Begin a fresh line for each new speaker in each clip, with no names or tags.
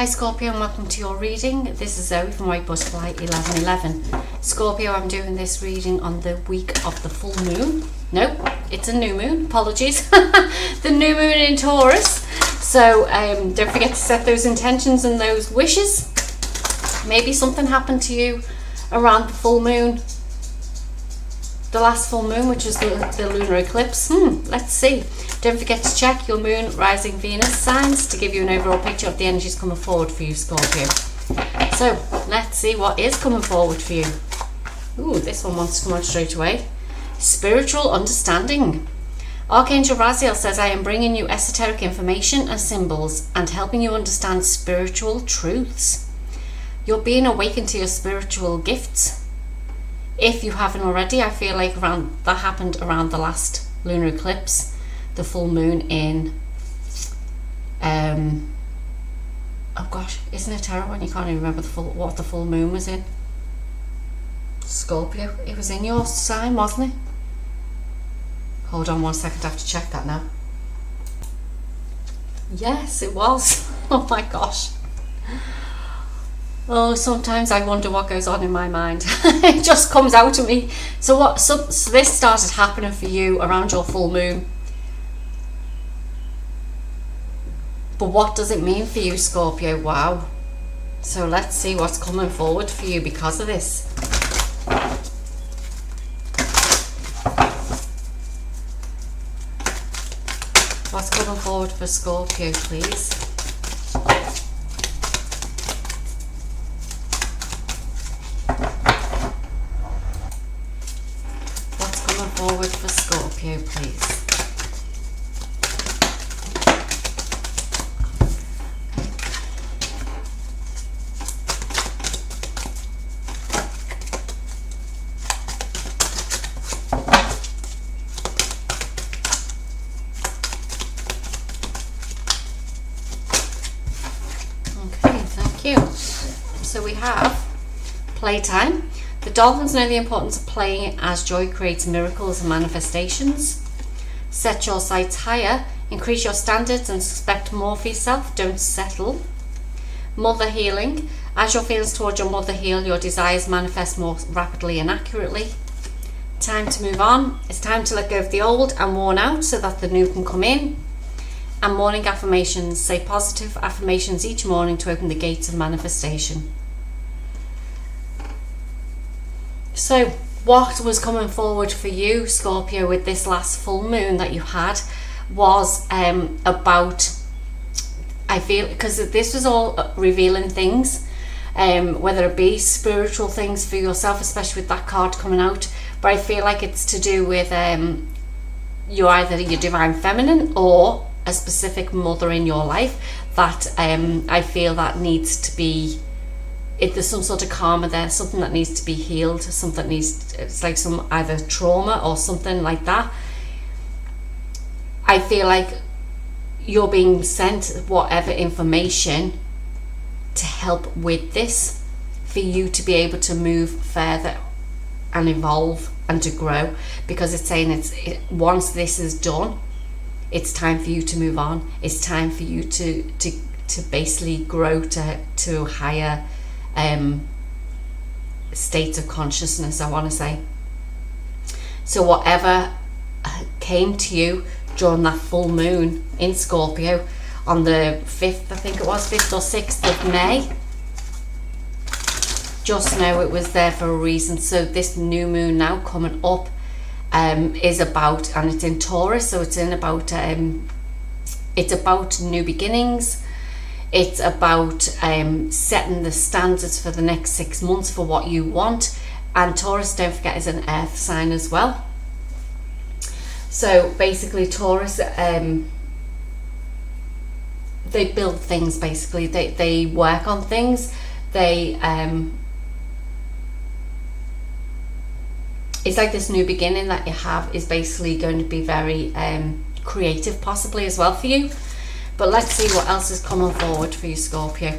Hi Scorpio, and welcome to your reading. This is Zoe from White Butterfly 1111. Scorpio, I'm doing this reading on the week of the full moon. Nope, it's a new moon. Apologies. The new moon in Taurus. So don't forget to set those intentions and those wishes. Maybe something happened to you around the full moon. The last full moon, which is the lunar eclipse. Let's see. Don't forget to check your moon, rising, Venus signs to give you an overall picture of the energies coming forward for you, Scorpio. So let's see what is coming forward for you. Ooh, this one wants to come out straight away. Spiritual understanding. Archangel Raziel says, I am bringing you esoteric information and symbols and helping you understand spiritual truths. You're being awakened to your spiritual gifts. If you haven't already, I feel like that happened around the last lunar eclipse, the full moon in, oh gosh, isn't it terrible when you can't even remember what the full moon was in? Scorpio, it was in your sign, wasn't it? Hold on 1 second, I have to check that now. Yes, it was. Oh my gosh. Oh, sometimes I wonder what goes on in my mind. It just comes out of me. So this started happening for you around your full moon. But what does it mean for you, Scorpio? Wow. So let's see what's coming forward for you because of this. What's coming forward for Scorpio, please? Forward for Scorpio, please. Okay, thank you. So we have playtime. The dolphins know the importance of playing as joy creates miracles and manifestations. Set your sights higher, increase your standards and expect more for yourself, don't settle. Mother healing. As your feelings towards your mother heal, your desires manifest more rapidly and accurately. Time to move on. It's time to let go of the old and worn out so that the new can come in. And morning affirmations. Say positive affirmations each morning to open the gates of manifestation. So what was coming forward for you, Scorpio, with this last full moon that you had was about, I feel, because this was all revealing things, whether it be spiritual things for yourself, especially with that card coming out, but I feel like it's to do with you're either your divine feminine or a specific mother in your life that I feel that needs to be, if there's some sort of karma there, something that needs to be healed, something that needs, it's like some either trauma or something like that. I feel like you're being sent whatever information to help with this, for you to be able to move further and evolve and to grow, because it's saying once this is done, it's time for you to move on. It's time for you to basically grow to higher states of consciousness, I want to say. So whatever came to you during that full moon in Scorpio on the 5th, I think it was 5th or 6th of May, just know it was there for a reason. So this new moon now coming up is about, and it's in Taurus, so it's about new beginnings. It's about setting the standards for the next 6 months for what you want. And Taurus, don't forget, is an earth sign as well. So basically Taurus, they build things, basically. They work on things. It's like this new beginning that you have is basically going to be very creative possibly as well for you. But let's see what else is coming forward for you, Scorpio.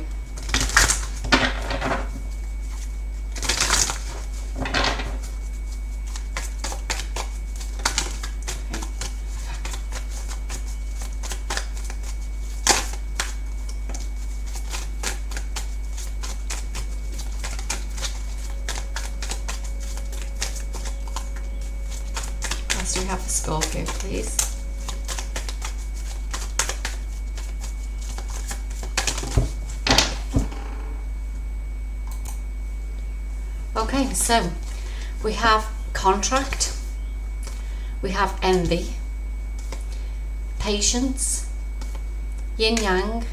Scorpio, please. Okay, so we have contract, we have envy, patience, yin yang,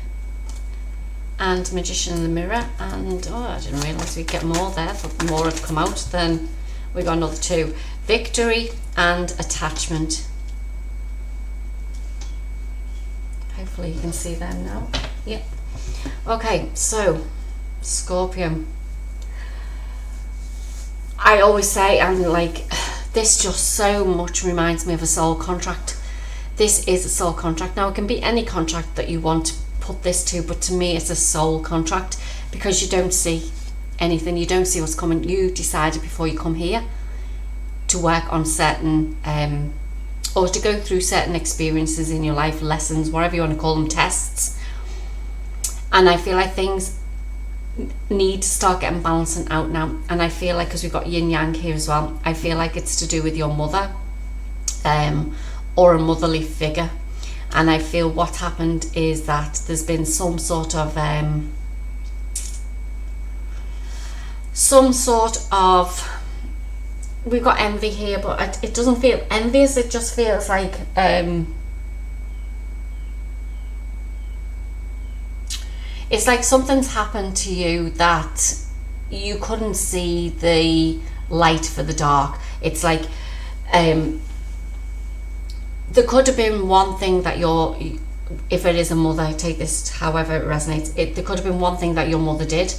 and magician in the mirror. And oh, I didn't realise we'd get more there. I thought more had come out. Then we got another two: victory and attachment. Hopefully you can see them now. Yep. Okay, so Scorpio, I always say, and like, this just so much reminds me of a soul contract. This is a soul contract. Now, it can be any contract that you want to put this to, but to me it's a soul contract, because you don't see anything, you don't see what's coming. You decided before you come here to work on certain or to go through certain experiences in your life, lessons, whatever you want to call them, tests. And I feel like things need to start getting balancing out now. And I feel like, because we've got yin yang here as well, I feel like it's to do with your mother or a motherly figure. And I feel what happened is that there's been some sort of we've got envy here, but it doesn't feel envious. It just feels like it's like something's happened to you that you couldn't see the light for the dark. It's like there could have been one thing that if it is a mother, take this however it resonates, there could have been one thing that your mother did,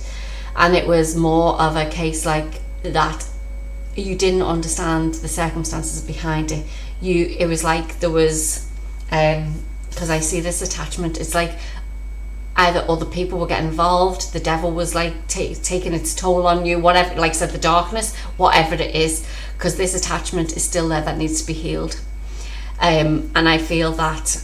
and it was more of a case like that you didn't understand the circumstances behind it. It was like there was because I see this attachment, it's like either other people were getting involved, the devil was like taking its toll on you, whatever, like I said, the darkness, whatever it is, because this attachment is still there that needs to be healed. And I feel that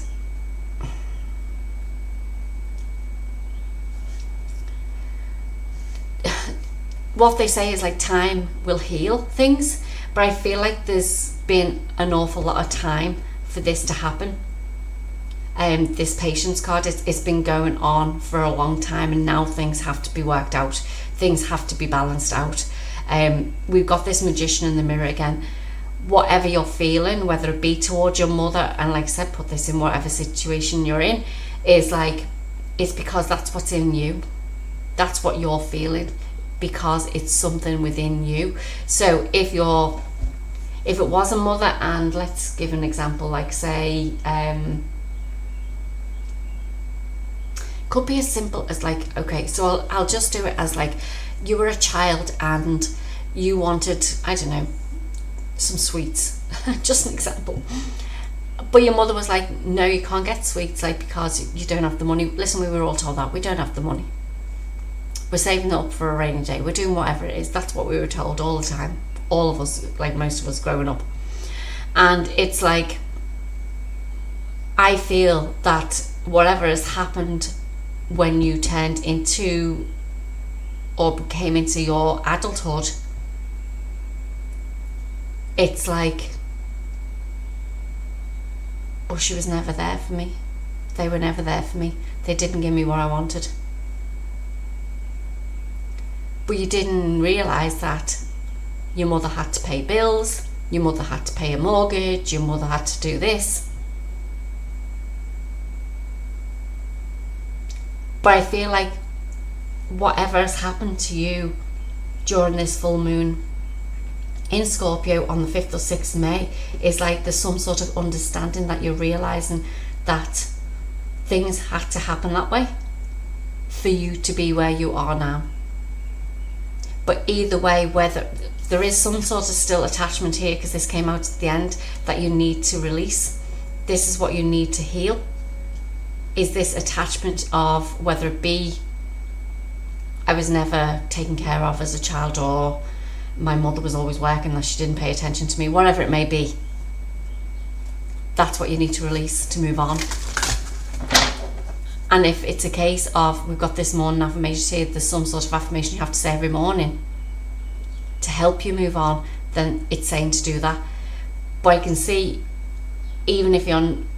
what they say is like time will heal things, but I feel like there's been an awful lot of time for this to happen. This patience card, it's been going on for a long time, and now things have to be worked out, things have to be balanced out. We've got this magician in the mirror again. Whatever you're feeling, whether it be towards your mother, and like I said, put this in whatever situation you're in, is like, it's because that's what's in you, that's what you're feeling, because it's something within you. So if it was a mother, and let's give an example, like say could be as simple as like, okay, so I'll just do it as like, you were a child and you wanted, I don't know, some sweets, just an example, but your mother was like, no, you can't get sweets, like, because you don't have the money. Listen, we were all told that we don't have the money, we're saving it up for a rainy day, we're doing whatever it is. That's what we were told all the time, all of us, like most of us growing up. And it's like, I feel that whatever has happened when you turned into or came into your adulthood, it's like, oh, she was never there for me, they were never there for me, they didn't give me what I wanted. But you didn't realise that your mother had to pay bills, your mother had to pay a mortgage, your mother had to do this. But I feel like whatever has happened to you during this full moon in Scorpio on the 5th or 6th of May is like, there's some sort of understanding that you're realising that things had to happen that way for you to be where you are now. But either way, whether there is some sort of still attachment here, because this came out at the end, that you need to release, this is what you need to heal, is this attachment of whether it be I was never taken care of as a child, or my mother was always working that she didn't pay attention to me, whatever it may be. That's what you need to release to move on. And if it's a case of, we've got this morning affirmation here, there's some sort of affirmation you have to say every morning to help you move on, then it's saying to do that. But I can see even if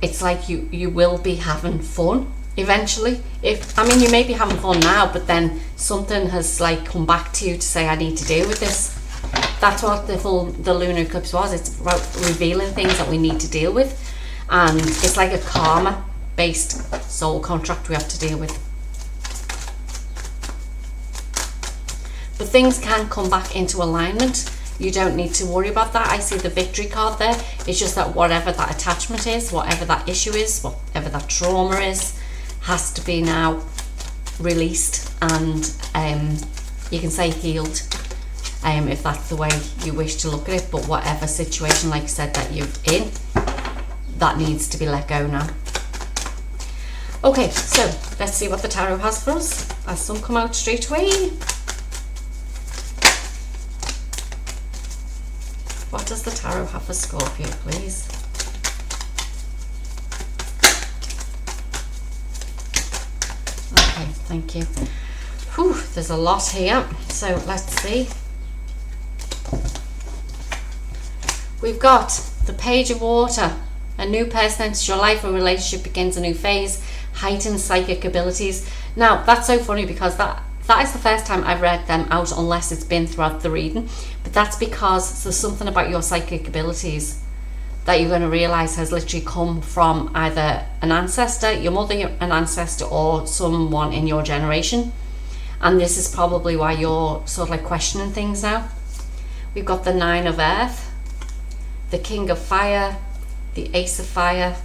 it's like you will be having fun eventually. I mean, you may be having fun now, but then something has like come back to you to say, I need to deal with this. That's what the lunar eclipse was. It's about revealing things that we need to deal with, and it's like a karma based soul contract we have to deal with. But things can come back into alignment. You don't need to worry about that. I see the victory card there. It's just that whatever that attachment is, whatever that issue is, whatever that trauma is, has to be now released, and you can say healed, if that's the way you wish to look at it. But whatever situation, like I said, that you're in, that needs to be let go now. Okay, so let's see what the tarot has for us, as some come out straight away. What does the tarot have for Scorpio, please? Okay, thank you. Whew, there's a lot here, so let's see. We've got the Page of Water. A new person enters your life, a relationship begins a new phase, heightened psychic abilities. Now, that's so funny because that is the first time I've read them out, unless it's been throughout the reading. But that's because there's something about your psychic abilities that you're going to realise has literally come from either an ancestor, your mother, an ancestor, or someone in your generation. And this is probably why you're sort of like questioning things now. We've got the Nine of Earth, the King of Fire, the Ace of Fire.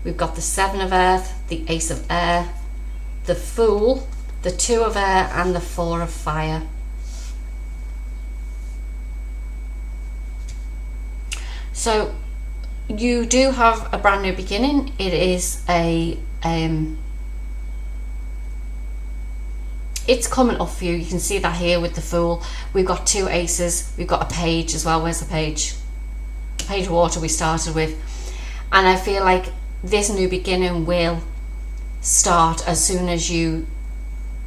We've got the Seven of Earth, the Ace of Air, the Fool, the Two of Air, and the Four of Fire. So you do have a brand new beginning. It is it's coming up for you. You can see that here with the Fool. We've got two aces. We've got a page as well. Where's the page? The Page of Water we started with. And I feel like this new beginning will start as soon as you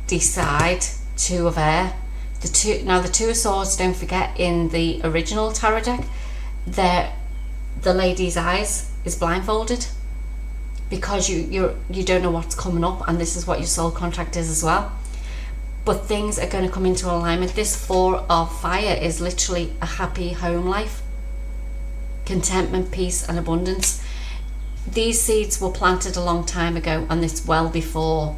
decide. Two of Air. The Two of Swords, don't forget, in the original tarot deck, the lady's eyes is blindfolded because you don't know what's coming up, and this is what your soul contract is as well. But things are going to come into alignment. This Four of Fire is literally a happy home life, contentment, peace, and abundance. These seeds were planted a long time ago, and it's well before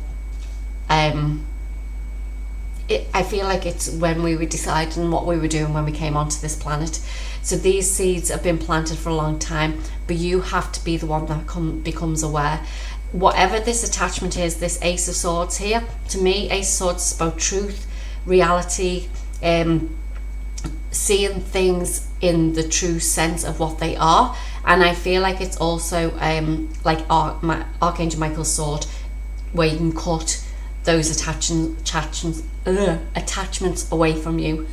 I feel like it's when we were deciding what we were doing when we came onto this planet. So these seeds have been planted for a long time, but you have to be the one that becomes aware. Whatever this attachment is, this Ace of Swords here, to me, Ace of Swords is about truth, reality, seeing things in the true sense of what they are. And I feel like it's also like Archangel Michael's sword, where you can cut those attachments away from you.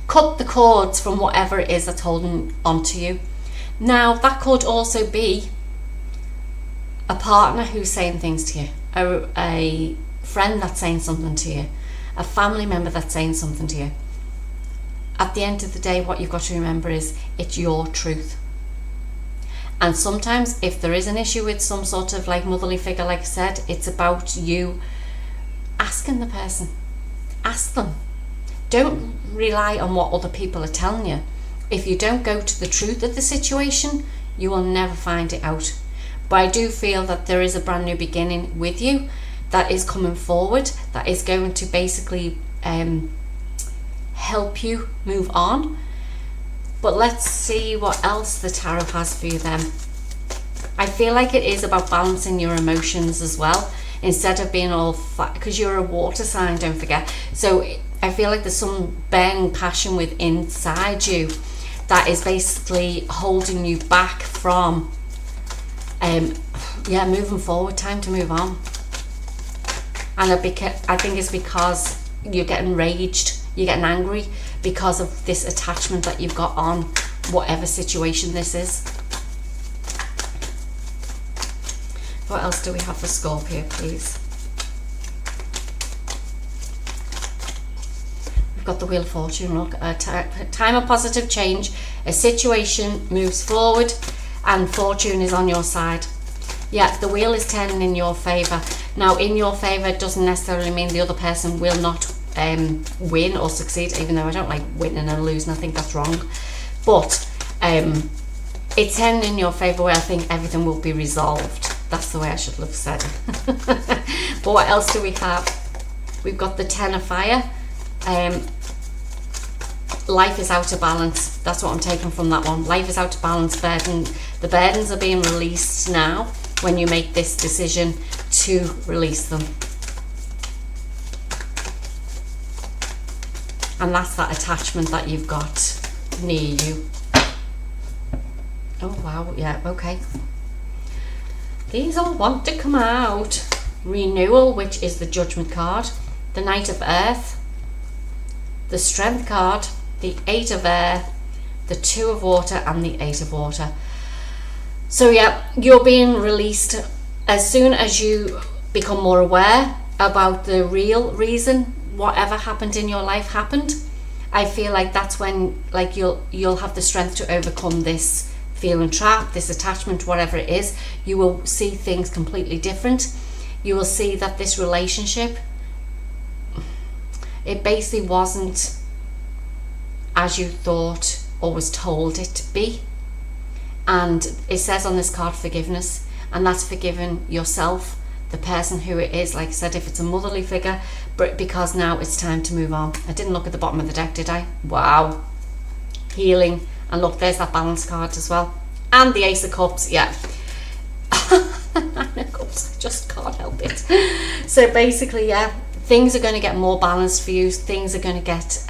Cut the cords from whatever it is that's holding onto you. Now, that could also be a partner who's saying things to you, a friend that's saying something to you, a family member that's saying something to you. At the end of the day, what you've got to remember is it's your truth. And sometimes if there is an issue with some sort of like motherly figure, like I said, it's about you asking the person. Ask them. Don't rely on what other people are telling you. If you don't go to the truth of the situation, you will never find it out. But I do feel that there is a brand new beginning with you that is coming forward, that is going to basically help you move on. But let's see what else the tarot has for you then. I feel like it is about balancing your emotions as well, instead of being all flat, because you're a water sign, don't forget. So I feel like there's some burning passion within inside you that is basically holding you back from moving forward. Time to move on. And I think it's because you're getting raged, you're getting angry because of this attachment that you've got on whatever situation this is. What else do we have for Scorpio, please? We've got the Wheel of Fortune. Look, a time of positive change. A situation moves forward. and fortune is on your side. Yeah, the wheel is turning in your favour. Now, in your favour doesn't necessarily mean the other person will not win or succeed, even though I don't like winning and losing. I think that's wrong. But it's turning in your favour where I think everything will be resolved. That's the way I should have said it. But what else do we have? We've got the Ten of Fire. Life is out of balance. That's what I'm taking from that one. Life is out of balance. The burdens are being released now when you make this decision to release them. And that's that attachment that you've got near you. Oh wow, yeah, okay. These all want to come out. Renewal, which is the Judgment card. The Knight of Earth. The Strength card. The Eight of Air. The Two of Water and the Eight of Water. So yeah, you're being released as soon as you become more aware about the real reason whatever happened in your life happened. I feel like that's when like you'll have the strength to overcome this feeling trapped, this attachment, whatever it is. You will see things completely different. You will see that this relationship, it basically wasn't as you thought or was told it to be. And it says on this card forgiveness, and that's forgiving yourself, the person who it is. Like I said, if it's a motherly figure, but because now it's time to move on. I didn't look at the bottom of the deck, did I? Wow. Healing. And look, there's that balance card as well. And the Ace of Cups, yeah. Nine of Cups, I just can't help it. So basically, yeah, things are going to get more balanced for you. Things are going to get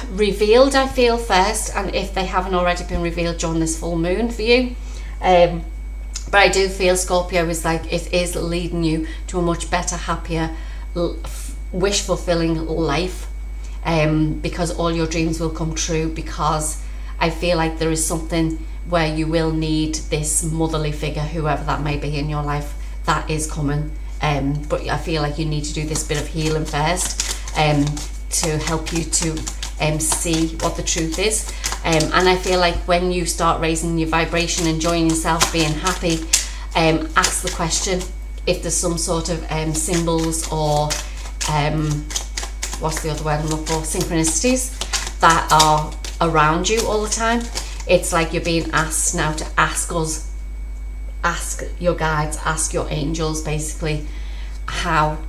revealed, I feel, first, and if they haven't already been revealed during this full moon for you. But I do feel, Scorpio, is like it is leading you to a much better, happier, wish fulfilling life, because all your dreams will come true, because I feel like there is something where you will need this motherly figure, whoever that may be in your life, that is coming. But I feel like you need to do this bit of healing first, to help you to see what the truth is. And I feel like when you start raising your vibration, enjoying yourself, being happy, ask the question if there's some sort of symbols or what's the other word I'm looking for, synchronicities that are around you all the time. It's like you're being asked now to ask us, ask your guides, ask your angels, basically, how,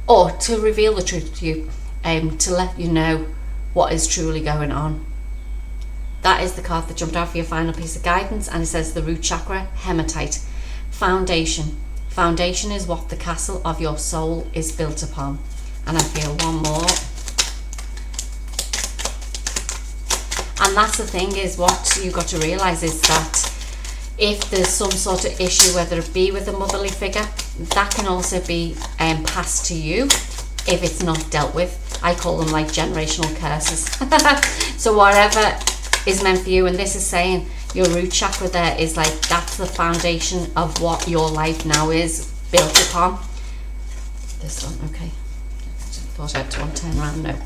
or to reveal the truth to you, to let you know what is truly going on. That is the card that jumped out for your final piece of guidance, and it says the root chakra, hematite, foundation. Foundation is what the castle of your soul is built upon. And I feel one more. And that's the thing, is what you've got to realize is that if there's some sort of issue, whether it be with a motherly figure, that can also be passed to you if it's not dealt with. I call them like generational curses. So whatever is meant for you, and this is saying your root chakra there is like, that's the foundation of what your life now is built upon. This one, okay. I thought I had to turn around, no.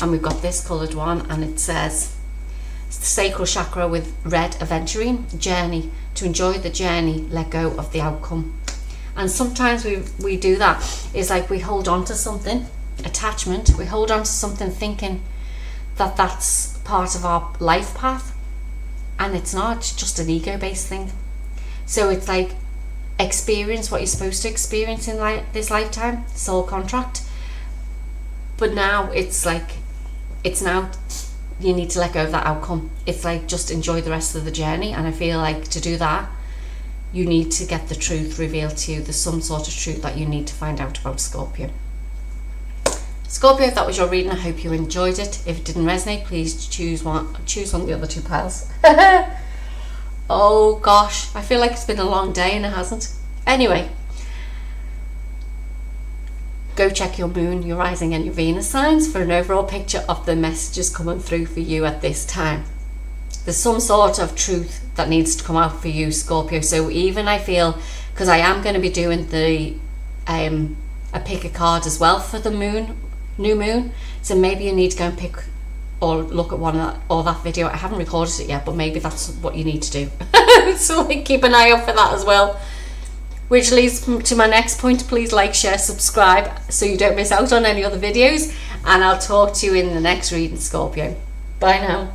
And we've got this coloured one, and it says sacral chakra with red, aventuring, journey. To enjoy the journey, let go of the outcome. And sometimes we do that. It's like we hold on to something, attachment, we hold on to something thinking that that's part of our life path, and it's not. It's just an ego-based thing. So it's like, experience what you're supposed to experience in this lifetime, soul contract. But now it's like, it's now you need to let go of that outcome. It's like, just enjoy the rest of the journey. And I feel like to do that, you need to get the truth revealed to you. There's some sort of truth that you need to find out about, Scorpio. Scorpio, if that was your reading, I hope you enjoyed it. If it didn't resonate, please choose one of the other two piles. Oh gosh, I feel like it's been a long day and it hasn't. Anyway, go check your moon, your rising and your Venus signs for an overall picture of the messages coming through for you at this time. There's some sort of truth that needs to come out for you, Scorpio. So even I feel, because I am going to be doing the a pick a card as well for the moon, new moon. So maybe you need to go and pick or look at that video. I haven't recorded it yet, but maybe that's what you need to do. So like, keep an eye out for that as well. Which leads to my next point. Please like, share, subscribe so you don't miss out on any other videos, and I'll talk to you in the next reading, Scorpio. Bye now.